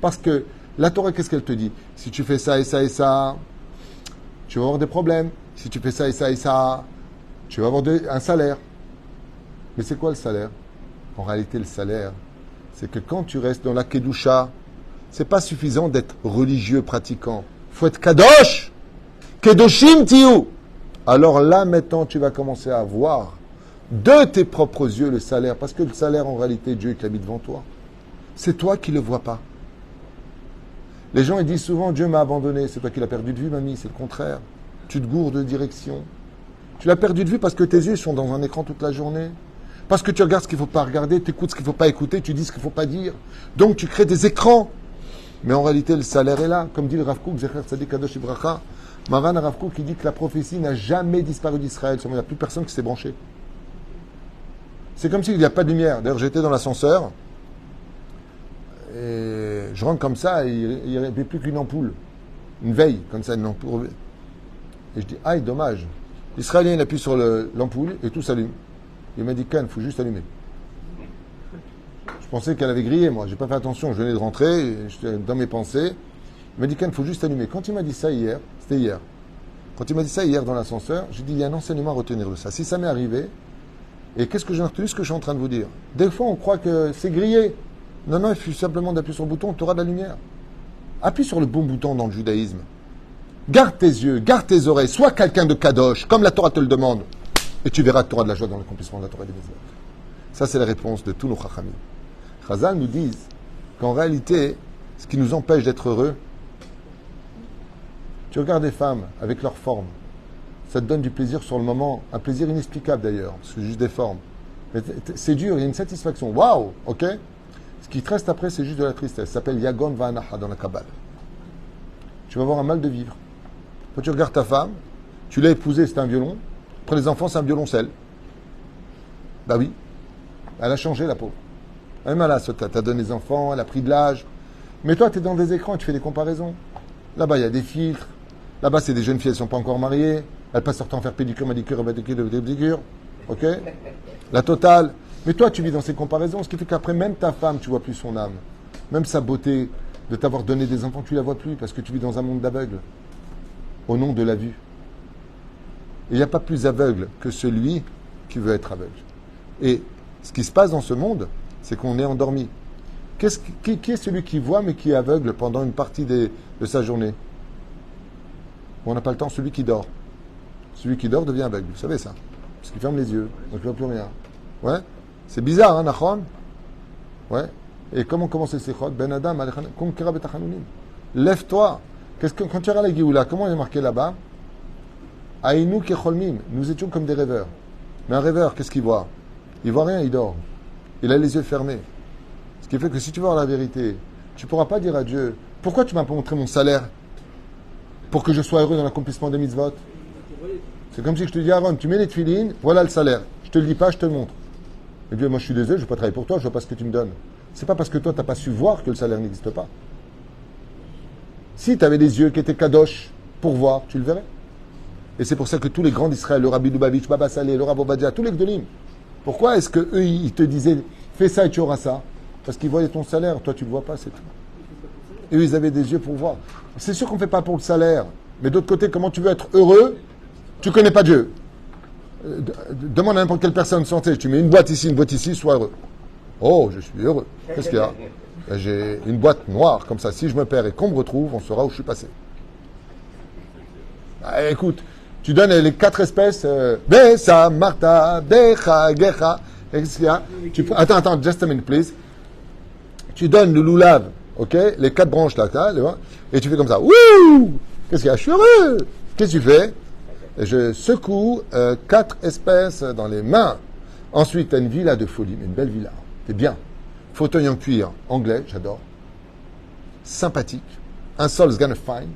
Parce que la Torah, qu'est-ce qu'elle te dit? Si tu fais ça et ça et ça, tu vas avoir des problèmes. Si tu fais ça et ça et ça, tu vas avoir un salaire. Mais c'est quoi le salaire? En réalité, le salaire, c'est que quand tu restes dans la Kedusha, c'est pas suffisant d'être religieux, pratiquant. Il faut être Kadosh. Kedoshim Tiyu. Alors là, maintenant, tu vas commencer à voir de tes propres yeux le salaire. Parce que le salaire, en réalité, Dieu qui habite devant toi. C'est toi qui ne le vois pas. Les gens ils disent souvent, Dieu m'a abandonné. C'est toi qui l'as perdu de vue, mamie. C'est le contraire. Tu te gourdes de direction. Tu l'as perdu de vue parce que tes yeux sont dans un écran toute la journée. Parce que tu regardes ce qu'il ne faut pas regarder, tu écoutes ce qu'il ne faut pas écouter, tu dis ce qu'il ne faut pas dire. Donc tu crées des écrans. Mais en réalité, le salaire est là. Comme dit le Rav Kook, Zecher Tzadik Kadosh Ibracha, Maran Rav Kook qui dit que la prophétie n'a jamais disparu d'Israël. Il n'y a plus personne qui s'est branché. C'est comme s'il n'y a pas de lumière. D'ailleurs, j'étais dans l'ascenseur. Et je rentre comme ça, et il n'y avait plus qu'une ampoule. Une veille, comme ça, une ampoule. Et je dis, aïe, dommage. L'Israélien, il appuie sur l'ampoule et tout s'allume. Il m'a dit, Ken, il faut juste allumer. Je pensais qu'elle avait grillé, moi. Je n'ai pas fait attention. Je venais de rentrer, j'étais dans mes pensées. Il m'a dit, Ken, il faut juste allumer. Quand il m'a dit ça hier, c'était hier. Quand il m'a dit ça hier dans l'ascenseur, j'ai dit, il y a un enseignement à retenir de ça. Si ça m'est arrivé, Et qu'est-ce que j'ai retenu? Ce que je suis en train de vous dire. Des fois, on croit que c'est grillé. Non, non, il suffit simplement d'appuyer sur le bouton, tu auras de la lumière. Appuie sur le bon bouton dans le judaïsme. Garde tes yeux, garde tes oreilles, sois quelqu'un de kadosh, comme la Torah te le demande. Et tu verras que tu auras de la joie dans l'accomplissement de la Torah et des mitzvot. Ça, c'est la réponse de tous nos chachamim. Chazal nous disent qu'en réalité, ce qui nous empêche d'être heureux, tu regardes des femmes avec leur forme, ça te donne du plaisir sur le moment, un plaisir inexplicable d'ailleurs, parce que c'est juste des formes. Mais c'est dur, il y a une satisfaction. Waouh, ok? Ce qui te reste après, c'est juste de la tristesse. Ça s'appelle Yagon Va'anaha dans la Kabbale. Tu vas avoir un mal de vivre. Quand tu regardes ta femme, tu l'as épousée, c'est un violon. Après les enfants, c'est un violoncelle. Bah oui. Elle a changé, la pauvre. Même elle t'a donné des enfants, elle a pris de l'âge. Mais toi, tu es dans des écrans et tu fais des comparaisons. Là-bas, il y a des filtres. Là-bas, c'est des jeunes filles, elles ne sont pas encore mariées. Elles passent leur temps à faire pédicure, manicure, pédicure. Ok? La totale. Mais toi, tu vis dans ces comparaisons, ce qui fait qu'après, même ta femme, tu vois plus son âme. Même sa beauté de t'avoir donné des enfants, tu la vois plus parce que tu vis dans un monde d'aveugles. Au nom de la vue. Et il n'y a pas plus aveugle que celui qui veut être aveugle. Et ce qui se passe dans ce monde, c'est qu'on est endormi. Qui est celui qui voit mais qui est aveugle pendant une partie de sa journée? On n'a pas le temps, celui qui dort. Celui qui dort devient aveugle, vous savez ça. Parce qu'il ferme les yeux, donc il ne voit plus rien. Ouais? C'est bizarre, hein, Nachon? Ouais? Et comment commence le Sichot? Ben Adam, lève-toi. Quand tu iras à la Géoula, comment il est marqué là-bas? Aïnou kecholmim. Nous étions comme des rêveurs. Mais un rêveur, qu'est-ce qu'il voit? Il voit rien, il dort. Il a les yeux fermés. Ce qui fait que si tu veux voir la vérité, tu ne pourras pas dire à Dieu, pourquoi tu m'as pas montré mon salaire pour que je sois heureux dans l'accomplissement des mitzvot? C'est comme si je te dis, Aaron, tu mets les tefilines, voilà le salaire. Je te le dis pas, je te le montre. Et Dieu, moi je suis désolé, je ne vais pas travailler pour toi, je ne vois pas ce que tu me donnes. C'est pas parce que toi, tu n'as pas su voir que le salaire n'existe pas. Si tu avais des yeux qui étaient kadosh pour voir, tu le verrais. Et c'est pour ça que tous les grands d'Israël, le Rabbi Lubavitch, Baba Saleh, le Rav Ovadia, tous les Gdolim, pourquoi est-ce qu'eux, ils te disaient, fais ça et tu auras ça? Parce qu'ils voyaient ton salaire, toi tu ne le vois pas, c'est tout. Et eux, ils avaient des yeux pour voir. C'est sûr qu'on ne fait pas pour le salaire. Mais d'autre côté, comment tu veux être heureux? Tu ne connais pas Dieu. Demande à n'importe quelle personne santé, tu mets une boîte ici, sois heureux. Oh, je suis heureux. Qu'est-ce qu'il y a? J'ai une boîte noire, comme ça, si je me perds et qu'on me retrouve, on saura où je suis passé. Ah, écoute, tu donnes les 4 espèces, Bessa, Martha, Becha, Gecha, qu'est-ce qu'il y a? Attends, just a minute, please. Tu donnes le loulav, ok? Les 4 branches là, et tu fais comme ça. Wouh! Qu'est-ce qu'il y a? Je suis heureux! Qu'est-ce que tu fais? Et je secoue 4 espèces dans les mains. Ensuite, tu as une villa de folie, mais une belle villa. T'es bien. Fauteuil en cuir anglais, j'adore. Sympathique. Un sol gonna fine.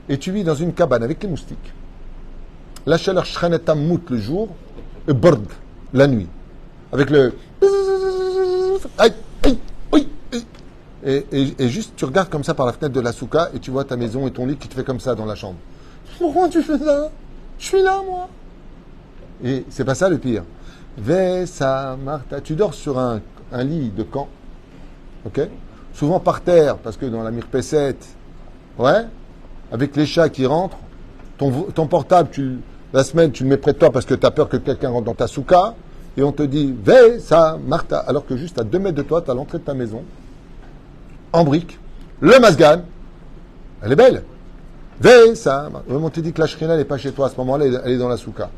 Et tu vis dans une cabane avec les moustiques. La chaleur shrenetammout le jour, et bord la nuit. Avec le... Aïe, aïe, aïe, aïe. Et juste, tu regardes comme ça par la fenêtre de la souka et tu vois ta maison et ton lit qui te fait comme ça dans la chambre. Pourquoi tu fais ça? Je suis là, moi. Et c'est pas ça le pire. Vessa, Martha, tu dors sur un lit de camp, ok? Souvent par terre, parce que dans la mirpessette, ouais, avec les chats qui rentrent, ton portable, la semaine, tu le mets près de toi parce que tu as peur que quelqu'un rentre dans ta souka, et on te dit, Vessa, Martha, alors que juste à 2 mètres de toi, tu as l'entrée de ta maison, en brique, le masgan, elle est belle. Vessa, on te dit que la shrina n'est pas chez toi à ce moment-là, elle est dans la souka.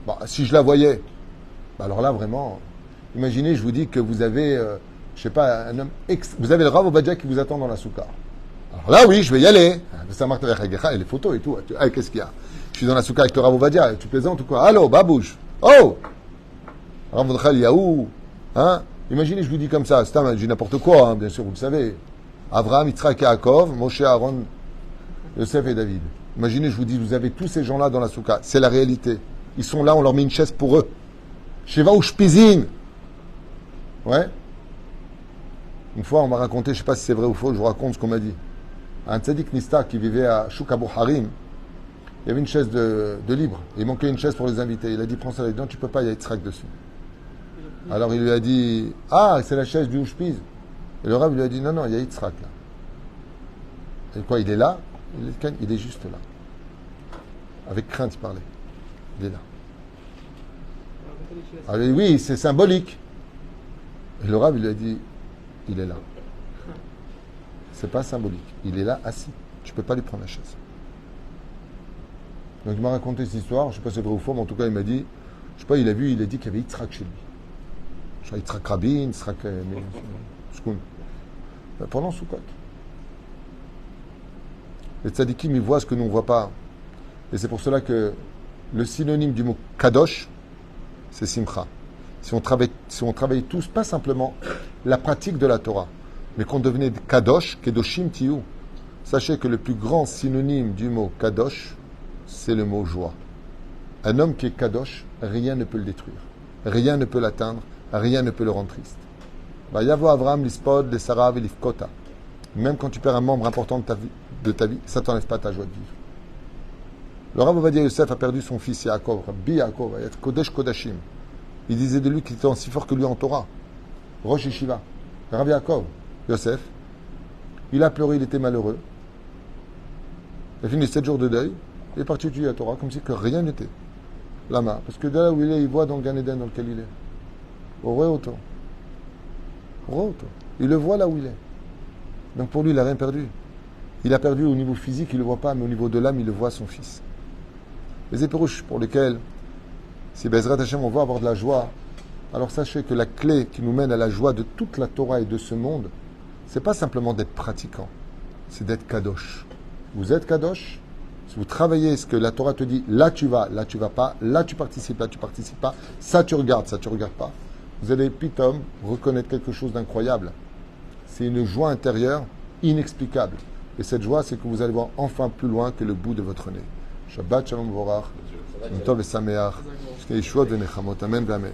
Bon, si je la voyais, bah alors là, vraiment, imaginez, je vous dis que vous avez, je sais pas, un homme vous avez le Rav Ovadia qui vous attend dans la souka. Alors là, oui, je vais y aller. Ça marche et les photos et tout. Ah, qu'est-ce qu'il y a? Je suis dans la souka avec le Rav Ovadia. Tu plaisantes ou quoi? Allô, babouche. Oh! Rav Ovadia, Yaou. Hein? Imaginez, je vous dis comme ça. Je dis n'importe quoi, hein, bien sûr, vous le savez. Abraham, Yitzhak et Yaakov, Moshe, Aaron, Yosef et David. Imaginez, je vous dis, vous avez tous ces gens-là dans la souka. C'est la réalité. Ils sont là, on leur met une chaise pour eux. Sheva ou Shpizin. Ouais. Une fois, on m'a raconté, je ne sais pas si c'est vrai ou faux, je vous raconte ce qu'on m'a dit. Un tzaddik Nista qui vivait à Chouk Abou Harim, il y avait une chaise de libre. Il manquait une chaise pour les invités. Il a dit, prends ça, il a dit, non, tu peux pas, il y a Yitzhak dessus. Alors il lui a dit, ah, c'est la chaise du Ushpiz. Et le Rav lui a dit, non, non, il y a Yitzhak là. Et quoi, il est là? Il est juste là. Avec crainte, il parlait. Il est là. Ah oui, c'est symbolique. Et le Rav, il lui a dit, il est là. C'est pas symbolique. Il est là, assis. Tu peux pas lui prendre la chaise. Donc il m'a raconté cette histoire, je ne sais pas si c'est vrai ou faux, mais en tout cas il m'a dit, je sais pas, il a dit qu'il y avait Yitzhak chez lui. Je sais, Yitzhak Rabin, Yitzhak Shkoun. Pendant Sukkot. Les tzadikim, ils voient ce que nous, on ne voit pas. Et c'est pour cela que le synonyme du mot kadosh, c'est simcha. Si on travaillait tous, pas simplement la pratique de la Torah, mais qu'on devenait kadosh, kedoshim tiyu. Sachez que le plus grand synonyme du mot kadosh, c'est le mot joie. Un homme qui est kadosh, rien ne peut le détruire. Rien ne peut l'atteindre, rien ne peut le rendre triste. Yavo Avram, l'ispod, les Sarav et l'ifkota. Même quand tu perds un membre important de ta vie, ça ne t'enlève pas ta joie de vivre. Le Rav Ovadia Yosef a perdu son fils Yaakov, Rabbi Yaakov, Kodesh Kodashim. Il disait de lui qu'il était aussi fort que lui en Torah. Rosh Yeshiva. Rabbi Yaakov, Yosef, il a pleuré, il était malheureux. Il a fini 7 jours de deuil. Il est parti étudier la Torah comme si que rien n'était. Lama. Parce que de là où il est, il voit dans le Gan Eden dans lequel il est. Au Réauto. Il le voit là où il est. Donc pour lui, il n'a rien perdu. Il a perdu au niveau physique, il ne le voit pas, mais au niveau de l'âme, il le voit, son fils. Les éperouches pour lesquels, si Bezrat Hashem, on veut avoir de la joie, alors sachez que la clé qui nous mène à la joie de toute la Torah et de ce monde, c'est pas simplement d'être pratiquant, c'est d'être kadosh. Vous êtes kadosh, si vous travaillez ce que la Torah te dit, là tu vas pas, là tu participes pas, ça tu regardes pas, vous allez pitom reconnaître quelque chose d'incroyable. C'est une joie intérieure inexplicable. Et cette joie, c'est que vous allez voir enfin plus loin que le bout de votre nez. Shabbat Shalom Vorach, Tov et Sameach, Yeshua de Nechamot, Amen, Amen.